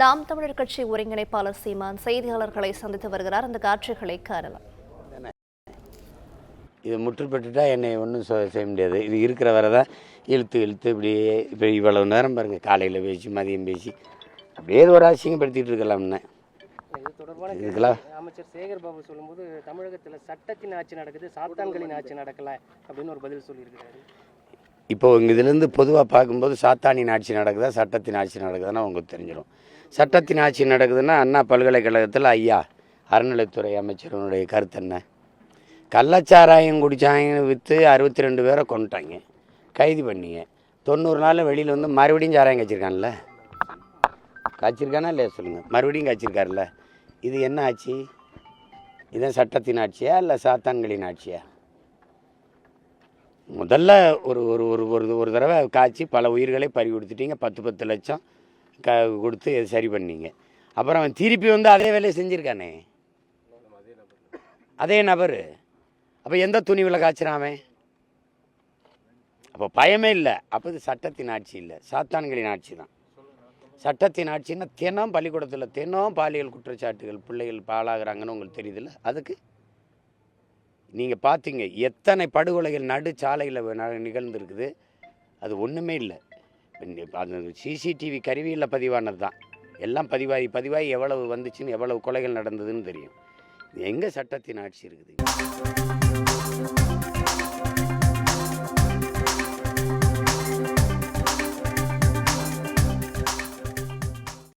நாம் தமிழர் கட்சி ஒருங்கிணைப்பாளர் சீமான் செய்தியாளர்களை சந்தித்து வருகிறார். அந்த காட்சிகளை காணலாம். இது முற்றுப்பட்டுட்டா என்னை ஒன்றும் செய்ய முடியாது. இது இருக்கிற வரை தான் இழுத்து இப்படியே இப்போ இவ்வளவு நேரம் பாருங்கள், காலையில் பேசி மதியம் பேசி அப்படியே ஒரு அசிங்கப்படுத்திட்டு இருக்கலாம்னு. இது தொடர்பான அமைச்சர் சேகர் பாபு சொல்லும்போது தமிழகத்தில் சட்டத்தின் ஆட்சி நடக்குது, சாத்தான்களின் ஆட்சி நடக்கல அப்படின்னு ஒரு பதில் சொல்லியிருக்கிறாரு. இப்போ இதுலேருந்து பொதுவாக பார்க்கும்போது சாத்தானின் ஆட்சி நடக்குதா சட்டத்தின் ஆட்சி நடக்குதுன்னா உங்களுக்கு தெரிஞ்சிடும். சட்டத்தின் ஆட்சி நடக்குதுன்னா அண்ணா பல்கலைக்கழகத்தில் ஐயா அறநிலைத்துறை அமைச்சருடைய கருத்து என்ன? கள்ளச்சாராயம் குடித்தாங்க, விற்று 62 பேரை கொண்டுட்டாங்க, கைது பண்ணிங்க. 90 நாளில் வெளியில் வந்து மறுபடியும் சாராயம் காய்ச்சிருக்கான்ல, காய்ச்சிருக்கானா இல்லையா சொல்லுங்கள்? மறுபடியும் காய்ச்சிருக்காருல்ல. இது என்ன ஆட்சி? இதுதான் சட்டத்தின் ஆட்சியா இல்லை சாத்தான்களின் ஆட்சியா? முதல்ல ஒரு ஒரு ஒரு ஒரு ஒரு தடவை காய்ச்சி பல உயிர்களை பறி கொடுத்துட்டீங்க, 10 லட்சம் கொடுத்து சரி பண்ணீங்க. அப்புறம் அவன் திருப்பி வந்து அதே வேலையை செஞ்சுருக்கானே, அதே நபர். அப்போ எந்த துணிவில் காய்ச்சிராமே? அப்போ பயமே இல்லை. அப்போ இது சட்டத்தின் ஆட்சி இல்லை, சாத்தான்களின் ஆட்சி தான். சட்டத்தின் ஆட்சின்னா தினம் பள்ளிக்கூடத்தில் தினம் பாலியல் குற்றச்சாட்டுகள், பிள்ளைகள் பாழாகிறாங்கன்னு உங்களுக்கு தெரியுதுல்ல. அதுக்கு நீங்கள் பார்த்தீங்க எத்தனை படுகொலைகள் நடு சாலையில் நிகழ்ந்துருக்குது. அது ஒன்றுமே இல்லை. அது சிசிடிவி கருவியில் பதிவானது தான். எல்லாம் பதிவாகி எவ்வளவு வந்துச்சுன்னு, எவ்வளவு கொலைகள் நடந்ததுன்னு தெரியும். எங்கே சட்டத்தின் ஆட்சி இருக்குது?